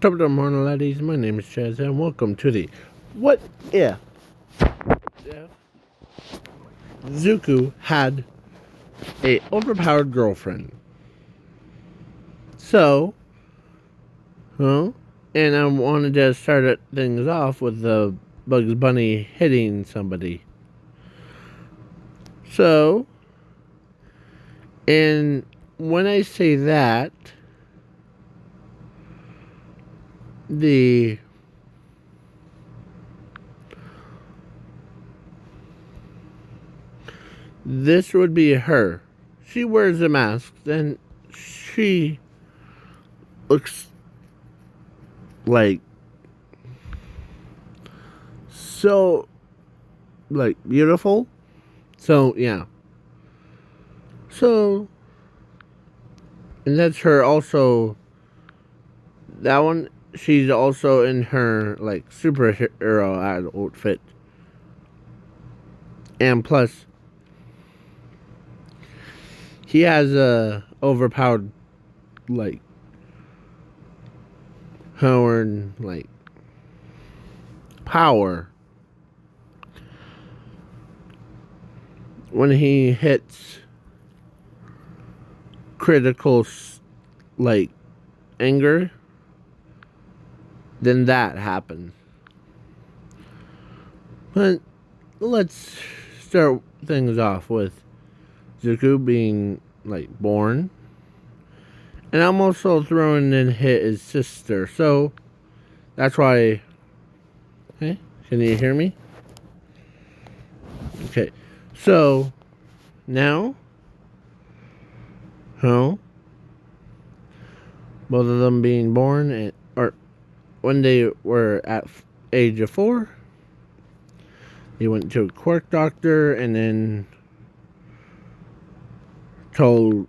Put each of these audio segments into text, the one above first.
Top of the morning, laddies. My name is Chaz, and welcome to the What If Zuku had a overpowered girlfriend. So, and I wanted to start things off with the Bugs Bunny hitting somebody. So, and when I say that, this would be her. She wears a mask, and she looks like so beautiful. So yeah. So, and that's her also. That one, she's also in her superhero outfit. And plus, he has a overpowered horn power when he hits critical anger, then that happens. But let's start things off with Zuko being born, and I'm also throwing in his sister. So that's why. Hey, can you hear me? Okay, so now, both of them being born, or when they were at age of 4, he went to a quirk doctor and then told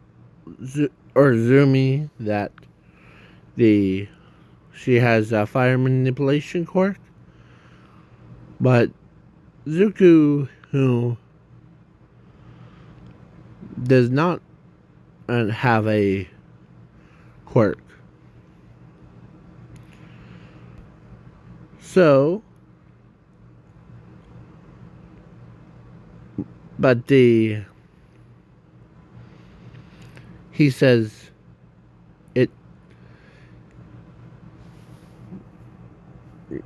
Zumi that she has a fire manipulation quirk, but Zuku, who does not have a quirk. So, but he says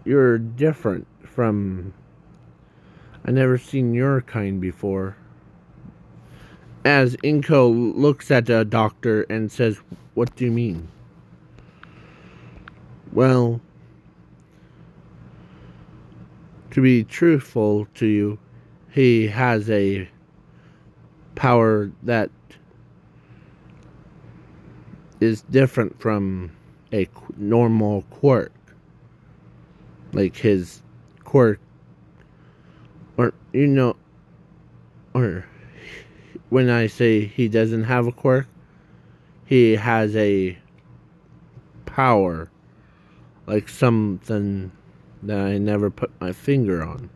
you're different from, I never seen your kind before. As Inko looks at the doctor and says, what do you mean? Well, to be truthful to you, he has a power that is different from a normal quirk. Like his quirk, or when I say he doesn't have a quirk, he has a power, like something that I never put my finger on.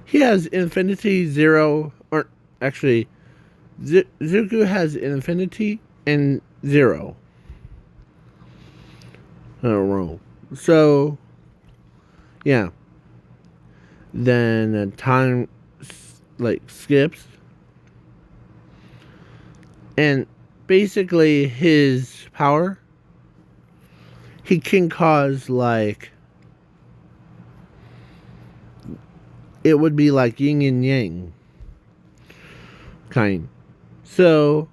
He has infinity, zero, or actually, Zuko has infinity and zero. I don't know. So, yeah. Then time skips, and basically his power, he can cause it would be like yin and yang kind. So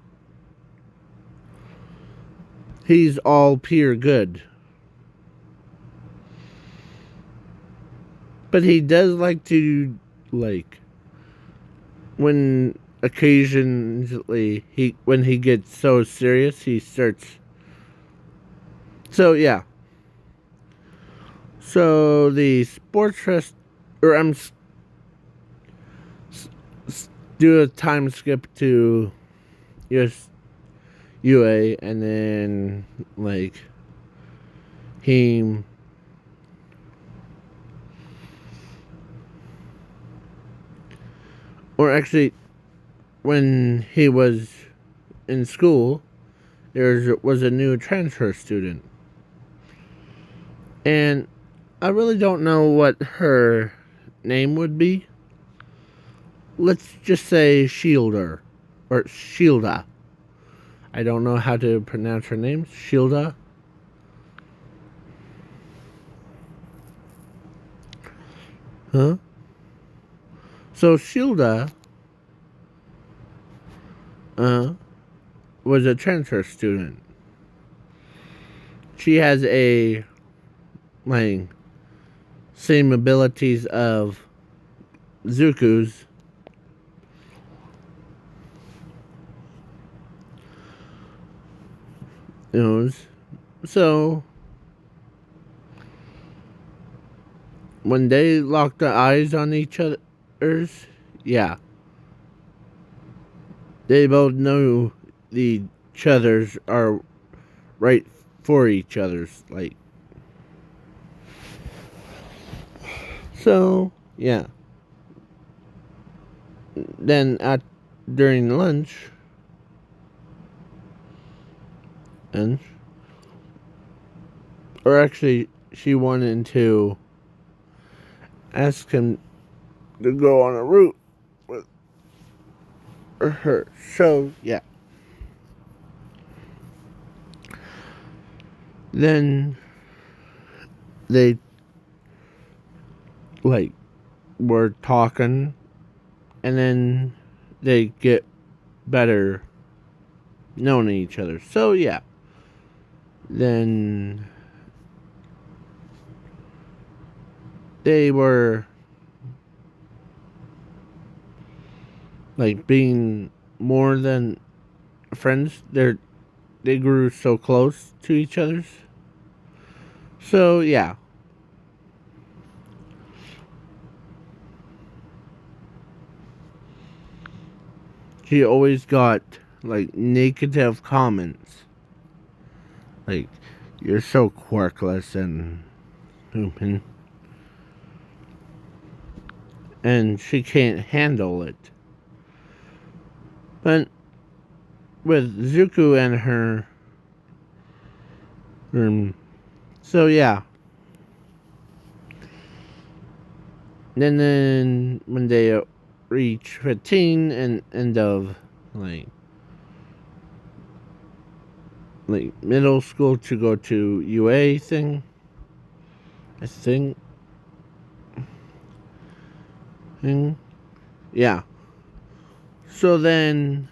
he's all pure good. But he does like to when occasionally when he gets so serious, he starts. So yeah. So the sports trust, or do a time skip to UA, and then he or actually when he was in school, there was a new transfer student, And I really don't know what her name would be. Let's just say Shielder. Or Shielda. I don't know how to pronounce her name. Shielda. Huh? So Shielda was a transfer student. She has a like same abilities of Zuku's. So when they locked their eyes on each other's, yeah, they both know each other's are right for each other's, like. So yeah. Then during lunch, and or actually, she wanted to ask him to go on a route with her. So yeah. Then they like were talking, and then they get better knowing each other. So yeah. Then they were like being more than friends. They grew so close to each other's. So yeah. She always got like negative comments. Like, you're so quirkless and human. And she can't handle it. But with Zuko and her, so yeah. Then when they reach 15 and end of like middle school to go to UA thing, I think. Yeah. So then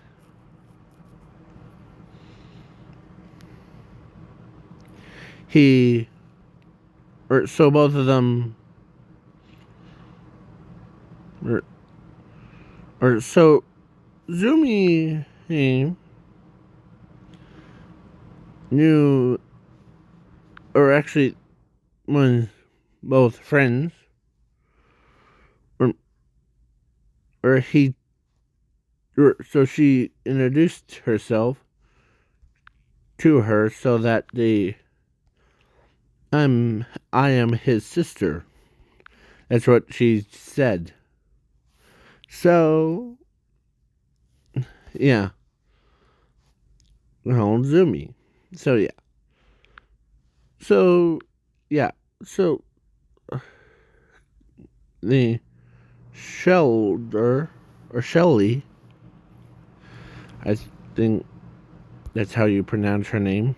so both of them, so Zumi, he knew, or actually, when both friends, or, or he, so she introduced herself to her so that I am his sister. That's what she said. So, yeah. Well, Zumi. So, yeah. So, yeah. So, the Shelder, or Shelly, I think that's how you pronounce her name,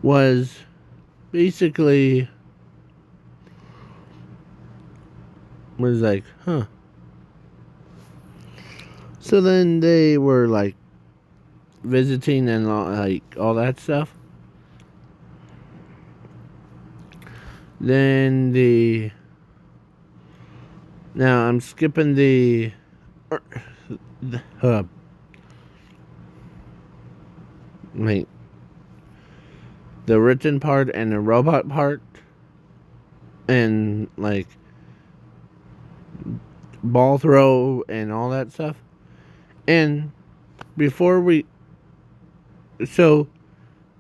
was basically was like, huh. So then they were like visiting and like all that stuff. Then now I'm skipping the like the written part and the robot part, and like ball throw and all that stuff. And before so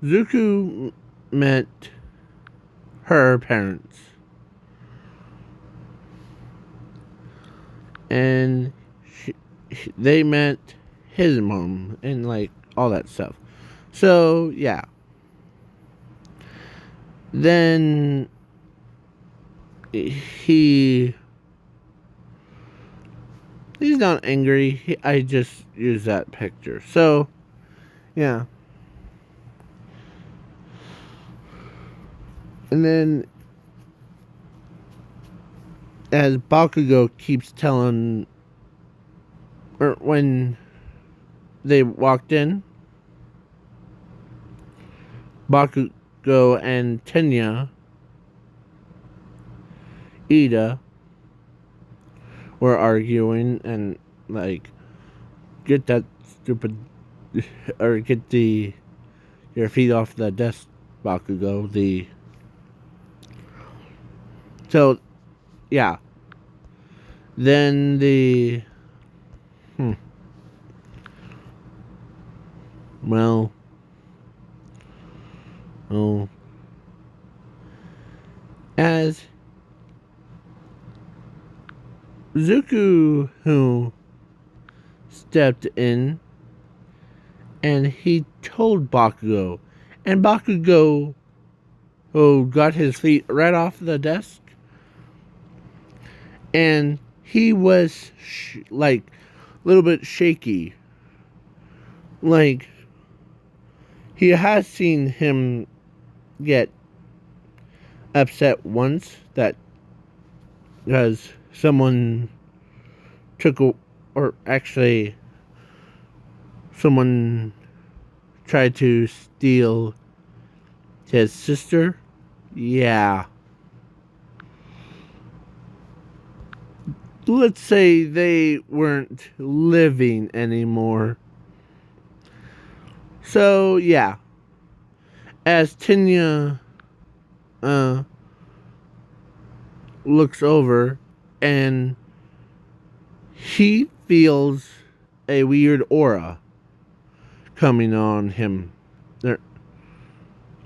Zuko met her parents, and they met his mom and like all that stuff. So yeah. Then he's not angry. I just use that picture. So, yeah. And then as Bakugo keeps telling, or when they walked in, Bakugo and Tenya, Ida, were arguing and like, get that stupid, or get your feet off the desk, Bakugo. So yeah. Then well, oh, as Zuku who stepped in and he told Bakugo, and Bakugo who got his feet right off the desk, and he was like a little bit shaky. Like, he has seen him get upset once that because someone took or actually someone tried to steal his sister. Yeah. Let's say they weren't living anymore. So, yeah. As Tenya looks over and he feels a weird aura coming on him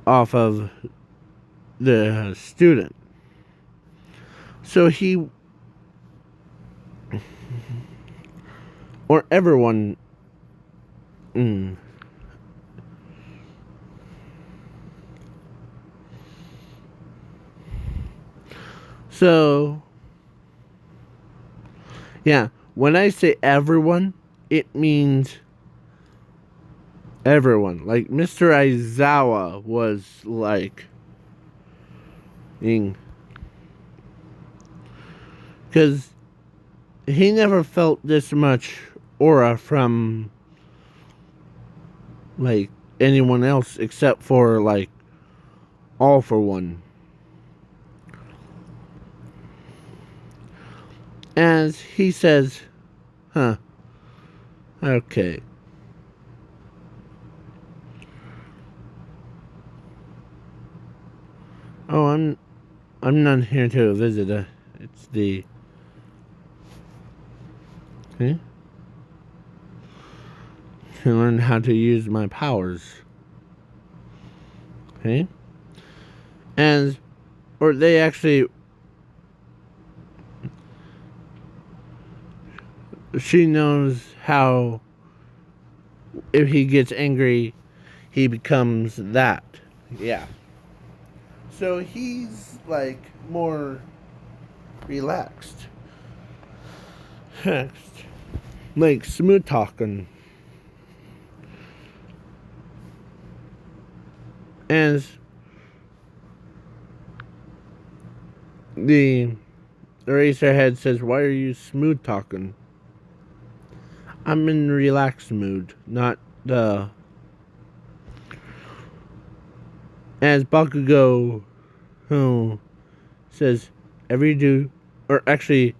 off of the student. So he, or everyone, so yeah, when I say everyone, it means everyone. Like Mr. Aizawa was like, because he never felt this much aura from like anyone else except for like All For One. As he says, okay. Oh, I'm not here to visit. It's the to learn how to use my powers. Okay, and or they actually, she knows how. If he gets angry, he becomes that. Yeah. So he's like more relaxed. Like smooth talking. As the Eraserhead says, why are you smooth talking? I'm in relaxed mood, not the. As Bakugo, who says, every do, or actually,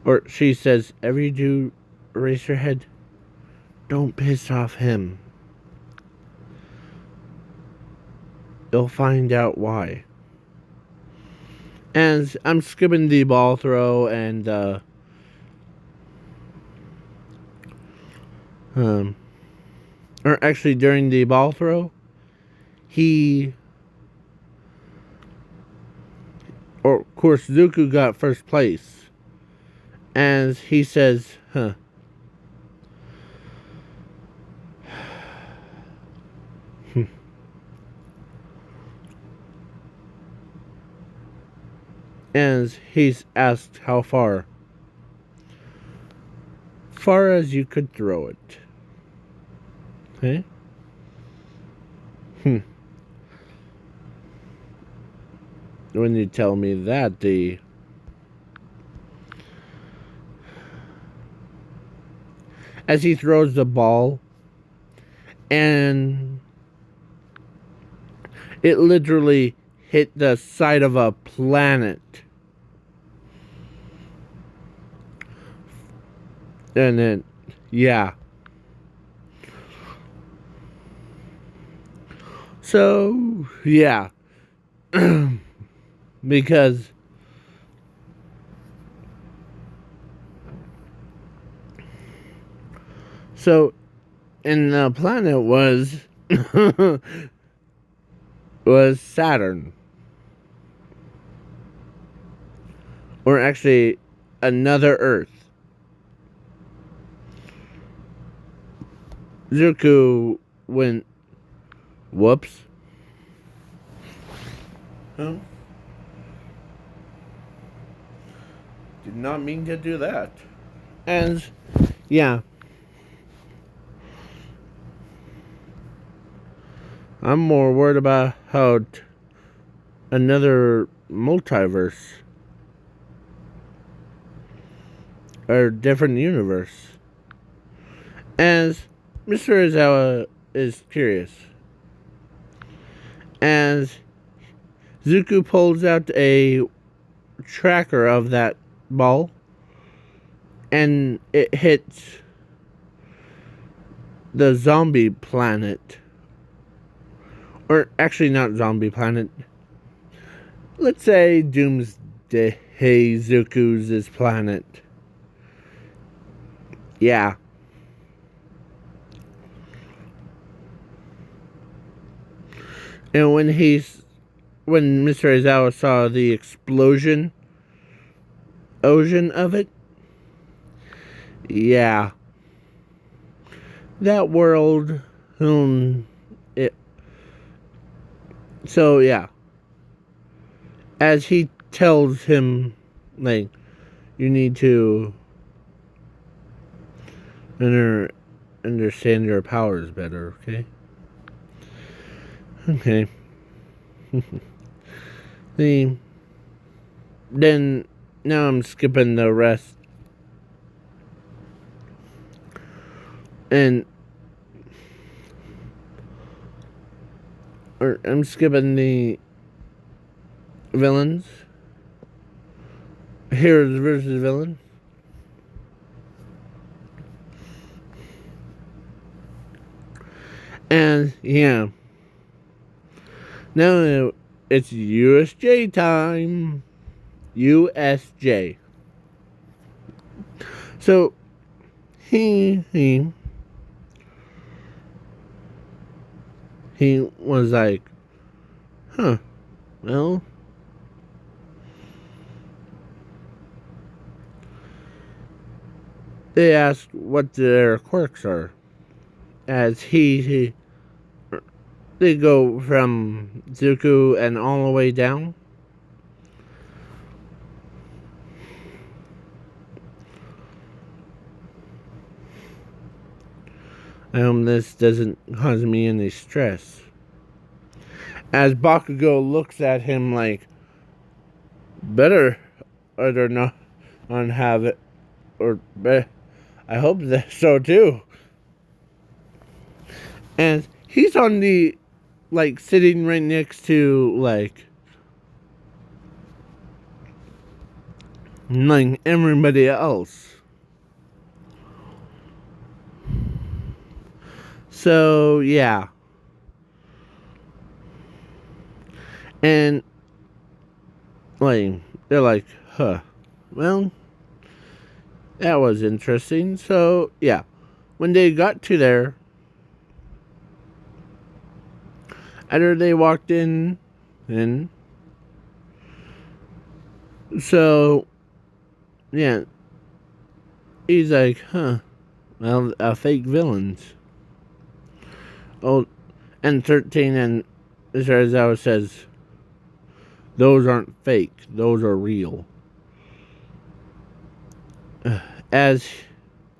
or she says, every do, Eraserhead, don't piss off him. You'll find out why. As I'm skipping the ball throw and or actually during the ball throw, or of course Zuku got first place. As he says, And he's asked how far. Far as you could throw it. Okay? When you tell me that, as he throws the ball, and it literally hit the side of a planet. And then, yeah. So, yeah. Because so, and the planet was was Saturn, or actually another Earth. Zuko went, whoops. Huh? Did not mean to do that. And yeah, I'm more worried about how another multiverse or different universe. As Mr. Izawa is curious, as Zuko pulls out a tracker of that ball, and it hits the zombie planet. Or actually, not zombie planet. Let's say Doomsday Zuko's planet. Yeah. And when Mr. Aizawa saw the explosion of it, yeah. That world, it. So yeah. As he tells him, like, you need to understand your powers better, okay? Okay. Then now I'm skipping the rest. And I'm skipping the villains. Heroes versus villains. And yeah. Now it's USJ time. USJ. So he was like, huh, well, they asked what their quirks are. As they go from Zuko and all the way down. This doesn't cause me any stress. As Bakugo looks at him like, better or not have it, or I hope that so too. And he's on the, like, sitting right next to, like everybody else. So, yeah. And, like, they're like, huh, well, that was interesting. So, yeah. When they got to there, after they walked in, so, yeah, he's like, huh, well, fake villains. Oh, And 13 and Zarazawa says, those aren't fake, those are real. As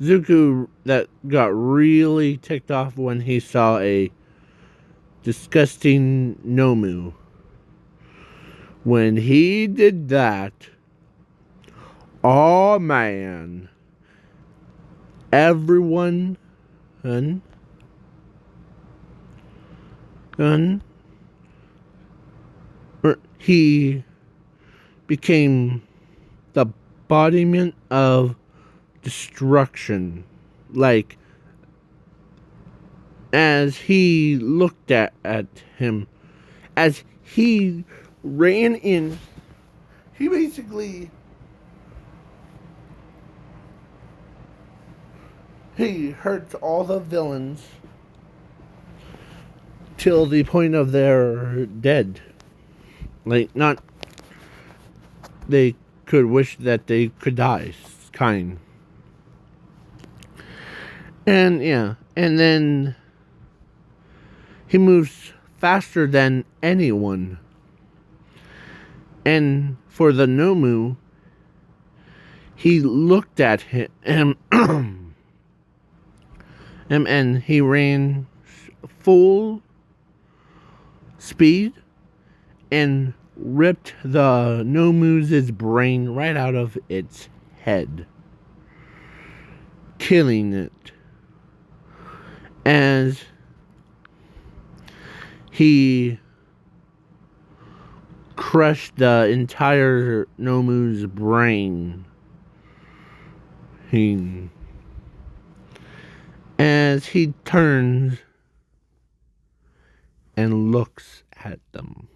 Zuku that got really ticked off when he saw a disgusting Nomu. When he did that, oh man, everyone, he became the embodiment of destruction. Like, as he looked at him, as he ran in, he basically, he hurt all the villains till the point of their dead. Like, not, they could wish that they could die, kind. And yeah, and then he moves faster than anyone. And for the Nomu, he looked at him and he ran full speed and ripped the Nomu's brain right out of its head, killing it. As he crushed the entire Nomu's brain. As he turns and looks at them.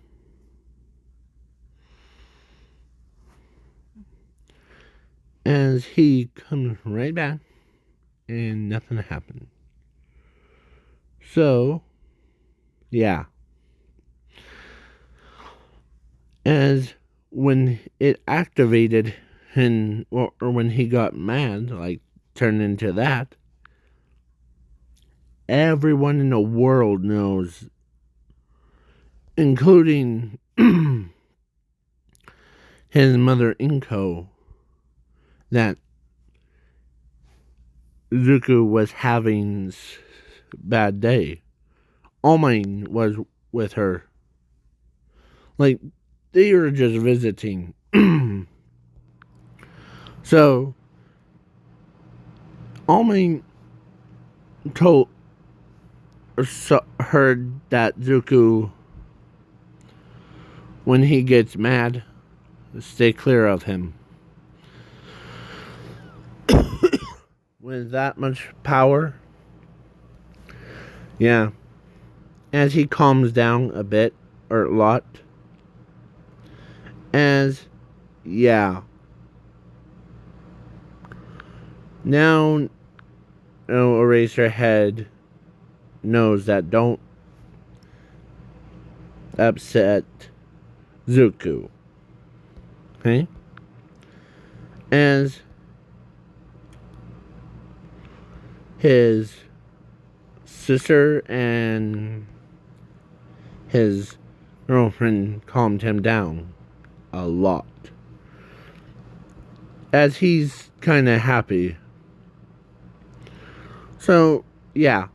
As he comes right back and nothing happened. So, yeah. As when it activated and or when he got mad, like turned into that, everyone in the world knows, including his mother Inko, that Zuko was having a bad day. Almine was with her. Like, they were just visiting. So, Almine heard that Zuko, when he gets mad, stay clear of him. With that much power, yeah. As he calms down a bit, or a lot, as, yeah. Now, Eraserhead knows that don't upset Zuko. Okay? As his sister and his girlfriend calmed him down a lot. As he's kind of happy. So, yeah.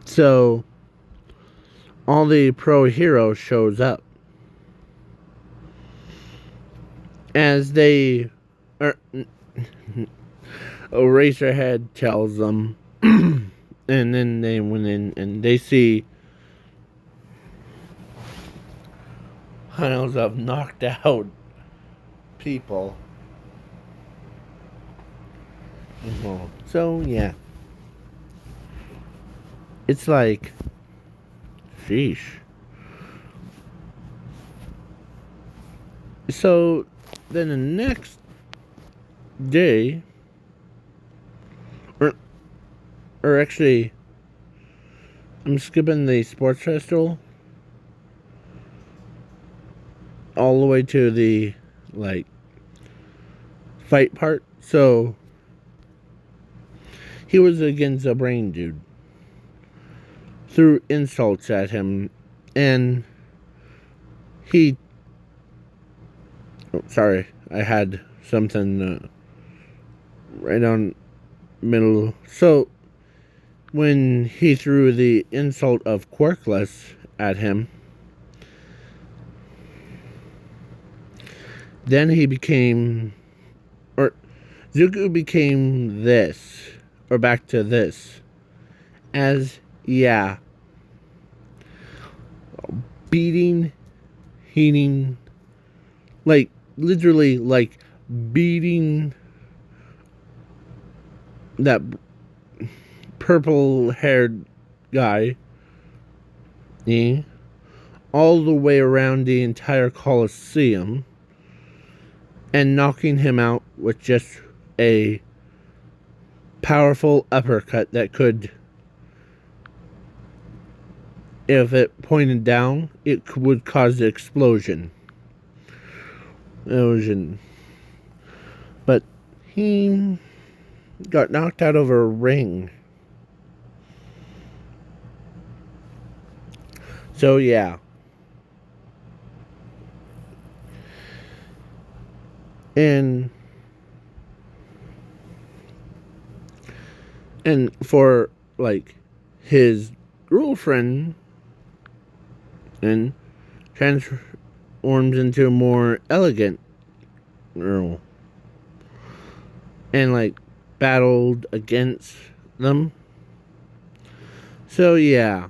So, all the pro heroes shows up. As they, Eraserhead tells them, and then they went in and they see piles of knocked out people. So, yeah. It's like, sheesh. So, then the next day, or actually, I'm skipping the sports festival all the way to the, like, fight part. So, he was against a brain dude. Threw insults at him, and he... Oh, sorry, I had something right on middle. So, when he threw the insult of quirkless at him, then he became... Or, Zuko became this. Or back to this. As, yeah, beating, heating, like, literally, like, beating that purple-haired guy, all the way around the entire Colosseum, and knocking him out with just a powerful uppercut that could, if it pointed down, it would cause the explosion. But he got knocked out of a ring. So yeah. And for like his girlfriend, and transforms into a more elegant girl, and like battled against them. So yeah.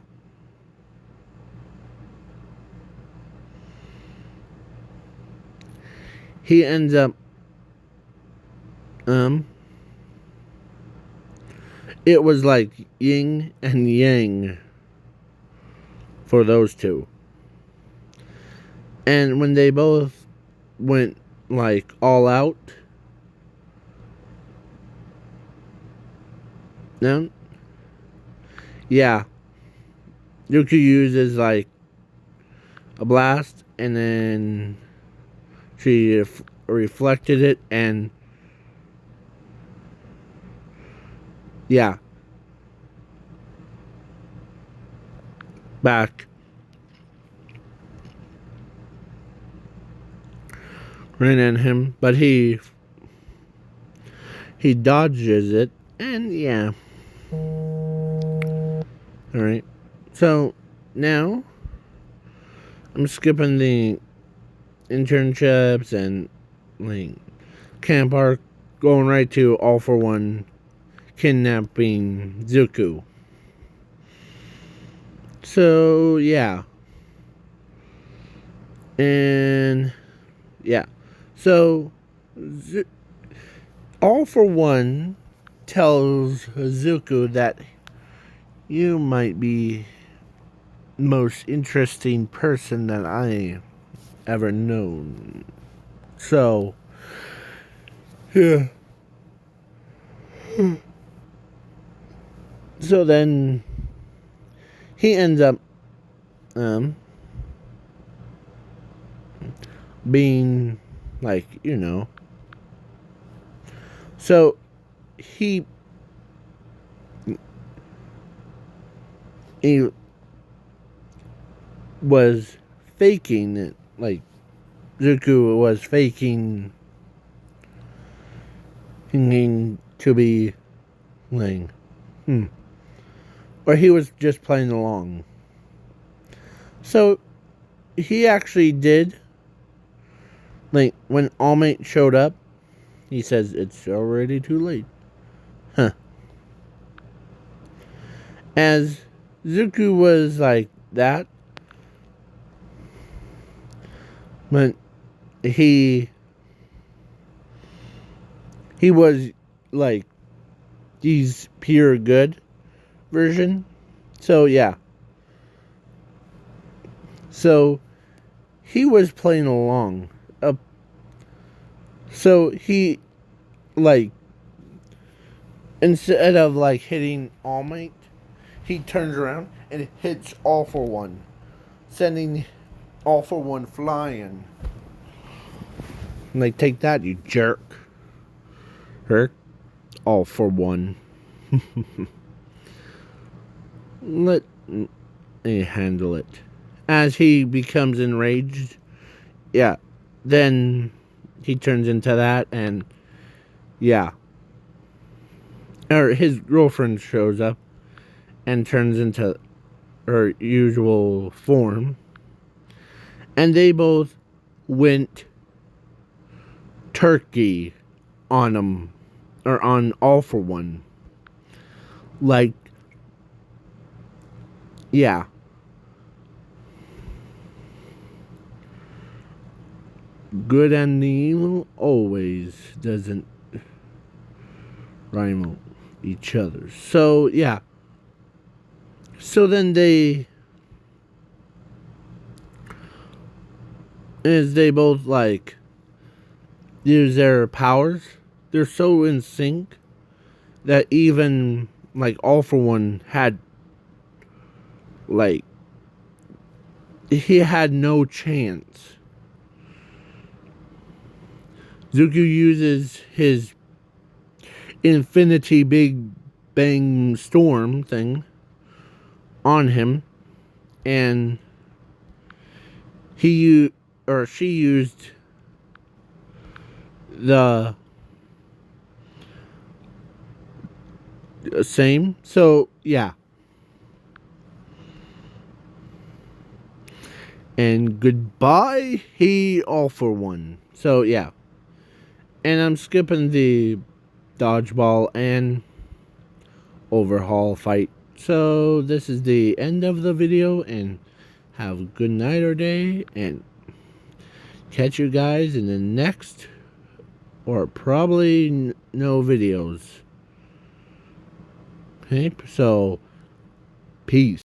He ends up it was like yin and yang for those two. And when they both went like all out, no, yeah, Yuki uses like a blast, and then she reflected it, and yeah, back. Ran at him, but he dodges it, and yeah. Alright, so now I'm skipping the internships and like camp arc, going right to All for One kidnapping Zuko. So yeah. And yeah. So All for One tells Zuko that you might be the most interesting person that I ever known. So, yeah. So then he ends up being like, you know. So he was faking it, like Zuko was faking to be like, or he was just playing along. So he actually did, like when All Might showed up, he says it's already too late. As Zuko was like that, but he was like he's pure good version. So yeah. So he was playing along. So he like, instead of like hitting All Might, he turns around and hits All for One, sending All for One flying. Like, take that, you jerk. Hurt All for One. Let me handle it. As he becomes enraged, yeah, then he turns into that, and yeah. Or his girlfriend shows up and turns into her usual form. And they both went turkey on him, or on All For One. Like, yeah. Good and evil always doesn't rhyme each other. So, yeah. So then as they both, like, use their powers, they're so in sync that even, like, All For One had, like, he had no chance. Zuko uses his infinity big bang storm thing on him, and she used the same. So yeah. And goodbye, he All For One. So yeah. And I'm skipping the dodgeball and overhaul fight. So this is the end of the video, and have a good night or day, and catch you guys in the next, or probably no videos. Okay, so peace.